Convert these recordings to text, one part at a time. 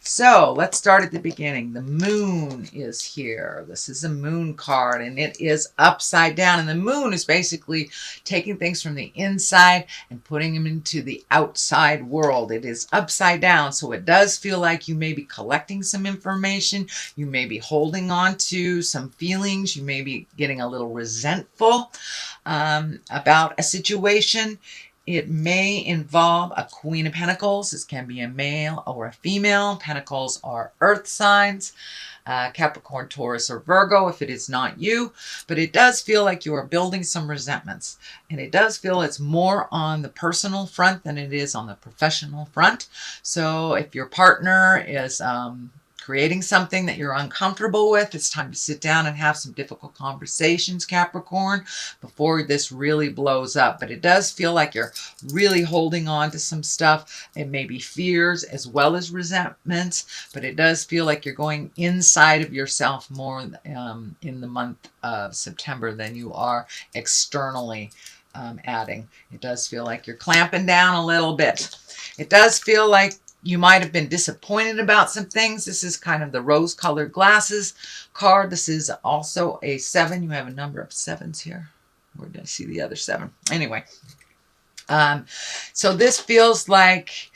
So let's start at the beginning. The moon is here. This is a moon card and it is upside down. And the moon is basically taking things from the inside and putting them into the outside world. It is upside down. So it does feel like you may be collecting some information. You may be holding on to some feelings. You may be getting a little resentful about a situation. It may involve a Queen of Pentacles. This can be a male or a female. Pentacles are earth signs. Capricorn, Taurus, or Virgo if it is not you. But it does feel like you are building some resentments. And it does feel it's more on the personal front than it is on the professional front. So if your partner is creating something that you're uncomfortable with, it's time to sit down and have some difficult conversations, Capricorn, before this really blows up. But it does feel like you're really holding on to some stuff. It may be fears as well as resentments, but it does feel like you're going inside of yourself more in the month of September than you are externally adding. It does feel like you're clamping down a little bit. It does feel like you might have been disappointed about some things. This is kind of the rose-colored glasses card. This is also a 7. You have a number of 7s here. We're going to see the other 7. Anyway, so this feels like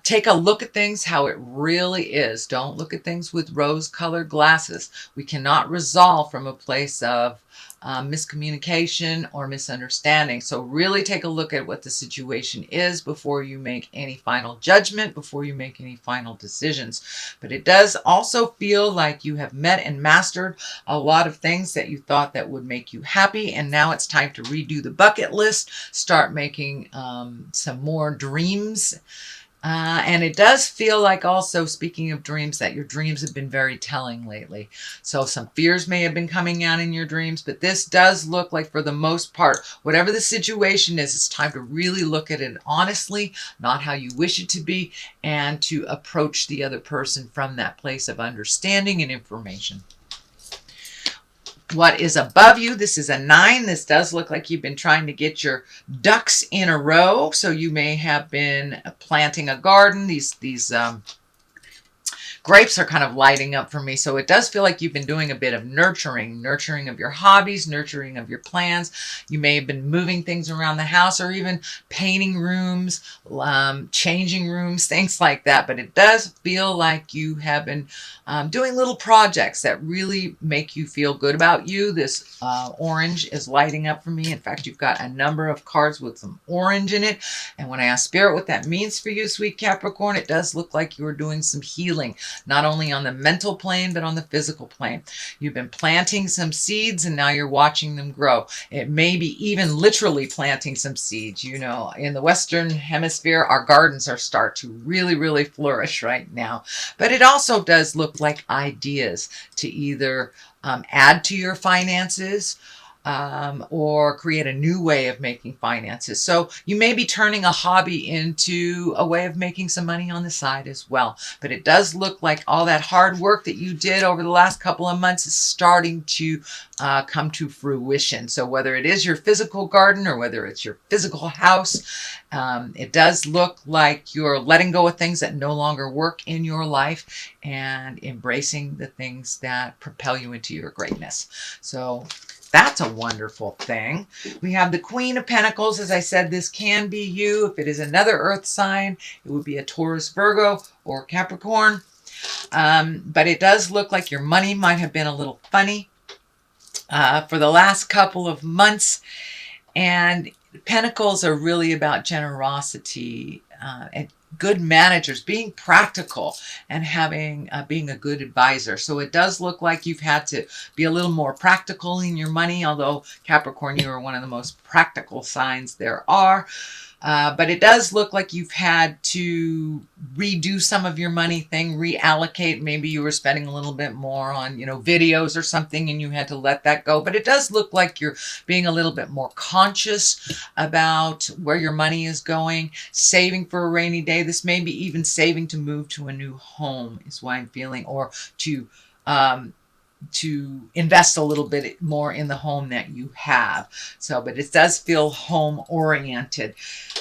take a look at things how it really is. Don't look at things with rose-colored glasses. We cannot resolve from a place of miscommunication or misunderstanding. So really take a look at what the situation is before you make any final judgment, before you make any final decisions. But it does also feel like you have met and mastered a lot of things that you thought that would make you happy. And now it's time to redo the bucket list, start making some more dreams. And it does feel like also, speaking of dreams, that your dreams have been very telling lately. So some fears may have been coming out in your dreams, but this does look like, for the most part, whatever the situation is, it's time to really look at it honestly, not how you wish it to be, and to approach the other person from that place of understanding and information. What is above you? This is a 9. This does look like you've been trying to get your ducks in a row. So you may have been planting a garden. These grapes are kind of lighting up for me. So it does feel like you've been doing a bit of nurturing of your hobbies, nurturing of your plans. You may have been moving things around the house or even painting rooms, changing rooms, things like that. But it does feel like you have been doing little projects that really make you feel good about you. This orange is lighting up for me. In fact, you've got a number of cards with some orange in it. And when I ask Spirit what that means for you, sweet Capricorn, it does look like you're doing some healing, not only on the mental plane, but on the physical plane. You've been planting some seeds and now you're watching them grow. It may be even literally planting some seeds. You know, in the Western Hemisphere, our gardens are start to really, really flourish right now. But it also does look like ideas to either add to your finances, or create a new way of making finances. So you may be turning a hobby into a way of making some money on the side as well. But it does look like all that hard work that you did over the last couple of months is starting to come to fruition. So whether it is your physical garden or whether it's your physical house, it does look like you're letting go of things that no longer work in your life and embracing the things that propel you into your greatness. So that's a wonderful thing. We have the Queen of Pentacles. As I said, this can be you. If it is another earth sign, it would be a Taurus, Virgo, or Capricorn. But it does look like your money might have been a little funny for the last couple of months. And Pentacles are really about generosity and good managers, being practical and having being a good advisor. So it does look like you've had to be a little more practical in your money, although Capricorn, you are one of the most practical signs there are. But it does look like you've had to redo some of your money thing, reallocate. Maybe you were spending a little bit more on, videos or something and you had to let that go. But it does look like you're being a little bit more conscious about where your money is going, saving for a rainy day. This may be even saving to move to a new home is what I'm feeling, or to invest a little bit more in the home that you have. So, but it does feel home oriented.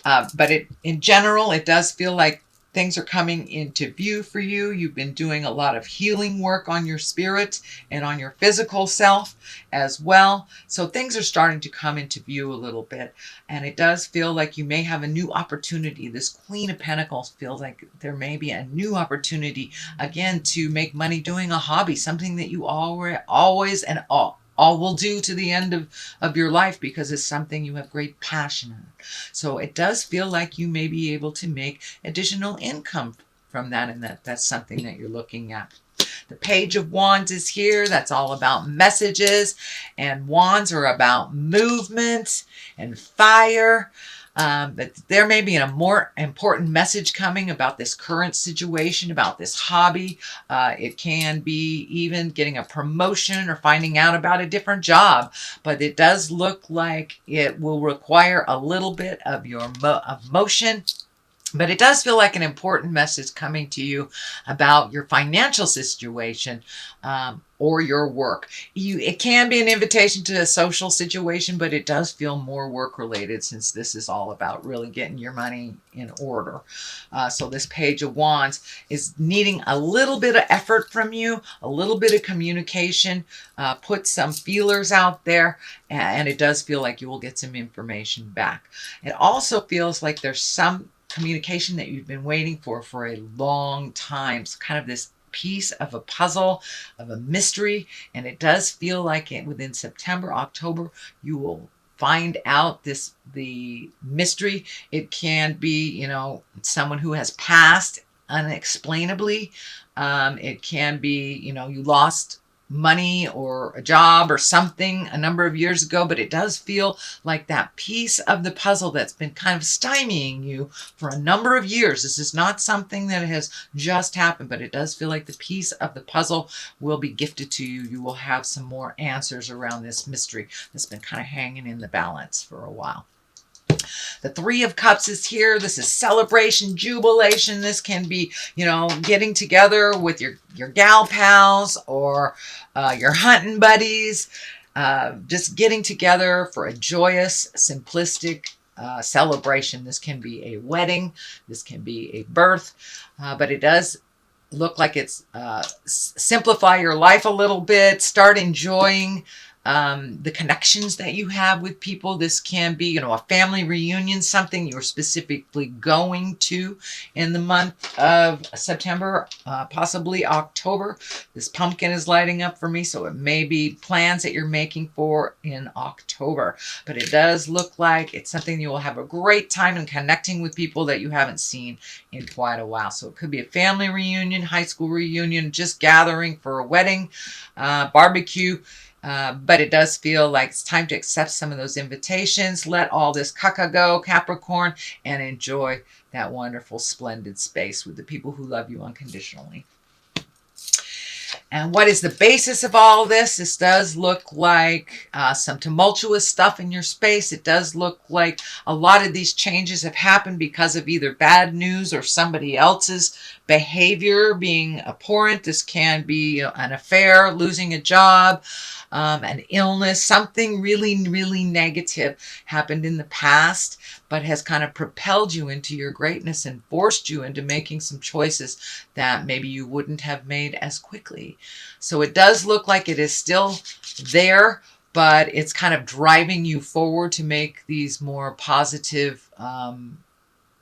But in general, it does feel like things are coming into view for you. You've been doing a lot of healing work on your spirit and on your physical self as well. So things are starting to come into view a little bit. And it does feel like you may have a new opportunity. This Queen of Pentacles feels like there may be a new opportunity, again, to make money doing a hobby, something that you always and all will do to the end of your life, because it's something you have great passion in. So it does feel like you may be able to make additional income from that, and that's something that you're looking at. The Page of Wands is here. That's all about messages, and wands are about movement and fire. But there may be a more important message coming about this current situation, about this hobby. It can be even getting a promotion or finding out about a different job. But it does look like it will require a little bit of your motion. But it does feel like an important message coming to you about your financial situation or your work. It can be an invitation to a social situation, but it does feel more work related, since this is all about really getting your money in order. So this Page of Wands is needing a little bit of effort from you, a little bit of communication, put some feelers out there, and it does feel like you will get some information back. It also feels like there's some communication that you've been waiting for a long time. So kind of this piece of a puzzle, of a mystery. And it does feel like within September, October, you will find out the mystery. It can be, someone who has passed unexplainably. It can be, you lost money or a job or something a number of years ago, but it does feel like that piece of the puzzle that's been kind of stymieing you for a number of years. This is not something that has just happened, but it does feel like the piece of the puzzle will be gifted to you. You will have some more answers around this mystery that's been kind of hanging in the balance for a while. The Three of Cups is here. This is celebration, jubilation. This can be, getting together with your gal pals or your hunting buddies, just getting together for a joyous, simplistic celebration. This can be a wedding. This can be a birth, but it does look like it's simplify your life a little bit, start enjoying the connections that you have with people. This can be, a family reunion, something you're specifically going to in the month of September, possibly October. This pumpkin is lighting up for me, so it may be plans that you're making for in October. But it does look like it's something you will have a great time in connecting with people that you haven't seen in quite a while. So it could be a family reunion, high school reunion, just gathering for a wedding, barbecue. But it does feel like it's time to accept some of those invitations. Let all this caca go, Capricorn, and enjoy that wonderful, splendid space with the people who love you unconditionally. And what is the basis of all this? This does look like some tumultuous stuff in your space. It does look like a lot of these changes have happened because of either bad news or somebody else's behavior being abhorrent. This can be an affair, losing a job, an illness, something really, really negative happened in the past, but has kind of propelled you into your greatness and forced you into making some choices that maybe you wouldn't have made as quickly. So it does look like it is still there, but it's kind of driving you forward to make these more positive,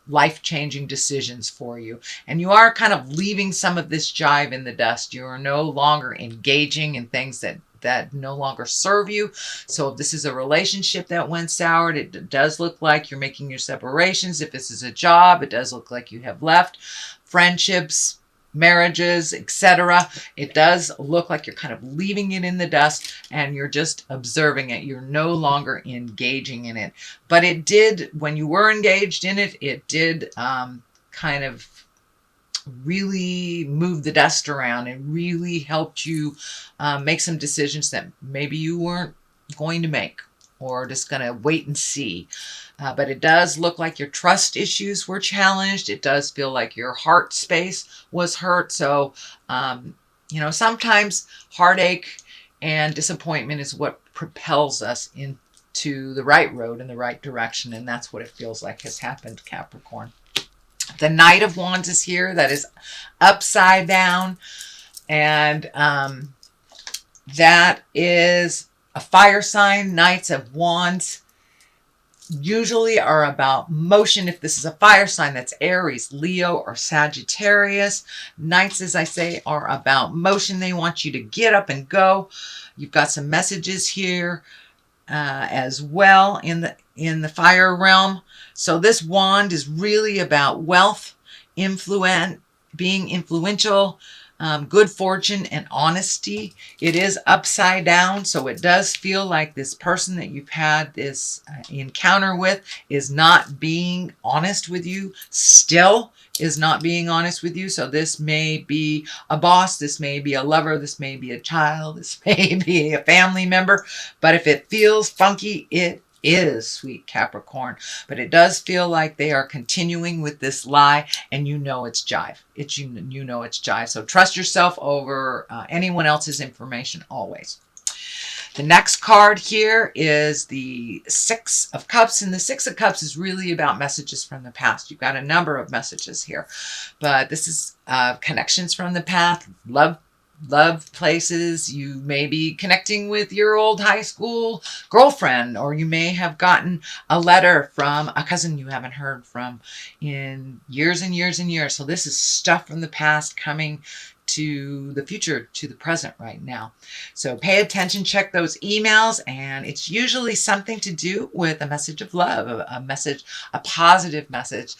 life-changing decisions for you. And you are kind of leaving some of this jive in the dust. You are no longer engaging in things that no longer serve you. So if this is a relationship that went sour, it does look like you're making your separations. If this is a job, it does look like you have left. Friendships, marriages, etc. It does look like you're kind of leaving it in the dust and you're just observing it. You're no longer engaging in it. But it did, when you were engaged in it, it did kind of really moved the dust around and really helped you make some decisions that maybe you weren't going to make or just going to wait and see. But it does look like your trust issues were challenged. It does feel like your heart space was hurt. So, sometimes heartache and disappointment is what propels us into the right road in the right direction. And that's what it feels like has happened, Capricorn. The Knight of Wands is here. That is upside down. And that is a fire sign. Knights of Wands usually are about motion. If this is a fire sign, that's Aries, Leo, or Sagittarius. Knights, as I say, are about motion. They want you to get up and go. You've got some messages here as well in the fire realm. So this wand is really about wealth, being influential, good fortune, and honesty. It is upside down, so it does feel like this person that you've had this encounter with is not being honest with you, still is not being honest with you. So this may be a boss, this may be a lover, this may be a child, this may be a family member, but if it feels funky, it is, sweet Capricorn. But it does feel like they are continuing with this lie, and you know it's jive. You know it's jive. So trust yourself over anyone else's information always. The next card here is the Six of Cups, and the Six of Cups is really about messages from the past. You've got a number of messages here, but this is connections from the past, love places. You may be connecting with your old high school girlfriend, or you may have gotten a letter from a cousin you haven't heard from in years and years and years. So this is stuff from the past coming to the future, to the present right now. So pay attention, check those emails, and it's usually something to do with a message of love, a message, a positive message,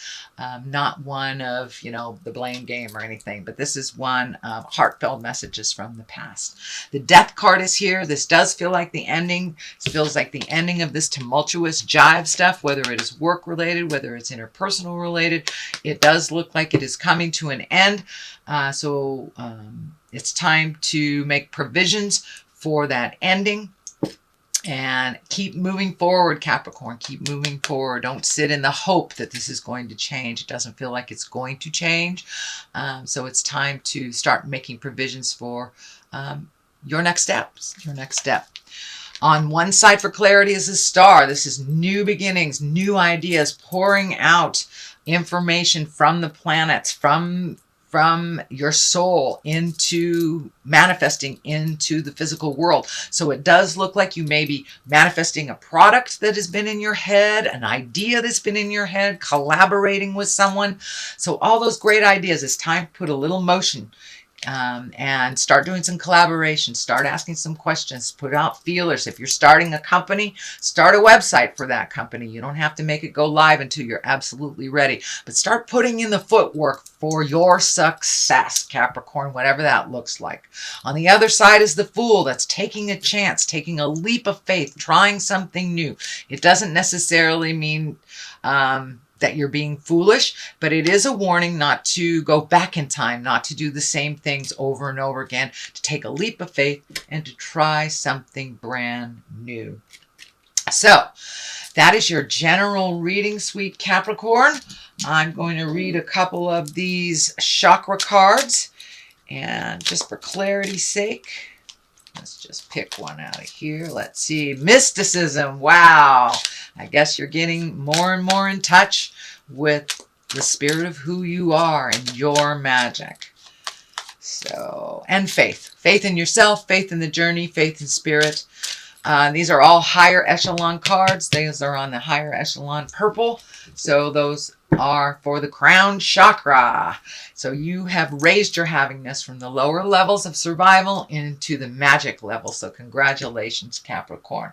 not one of, the blame game or anything, but this is one of heartfelt messages from the past. The Death card is here. This does feel like the ending. It feels like the ending of this tumultuous jive stuff, whether it is work related, whether it's interpersonal related. It does look like it is coming to an end. So it's time to make provisions for that ending and keep moving forward, Capricorn. Keep moving forward. Don't sit in the hope that this is going to change. It doesn't feel like it's going to change. So it's time to start making provisions for your next steps, your next step. On one side for clarity is the Star. This is new beginnings, new ideas, pouring out information from the planets, from your soul into manifesting into the physical world. So it does look like you may be manifesting a product that has been in your head, an idea that's been in your head, collaborating with someone. So all those great ideas, it's time to put a little motion and start doing some collaboration, start asking some questions, put out feelers. If you're starting a company, start a website for that company. You don't have to make it go live until you're absolutely ready, but start putting in the footwork for your success, Capricorn, whatever that looks like. On the other side is the Fool. That's taking a chance, taking a leap of faith, trying something new. It doesn't necessarily mean that you're being foolish, but it is a warning not to go back in time, not to do the same things over and over again, to take a leap of faith and to try something brand new. So that is your general reading, sweet Capricorn. I'm going to read a couple of these chakra cards, and just for clarity's sake, let's just pick one out of here. Let's see. Mysticism. Wow. I guess you're getting more and more in touch with the spirit of who you are and your magic. So, and faith. Faith in yourself, faith in the journey, faith in spirit. These are all higher echelon cards. These are on the higher echelon purple. So those are for the crown chakra. So you have raised your havingness from the lower levels of survival into the magic level. So congratulations, Capricorn.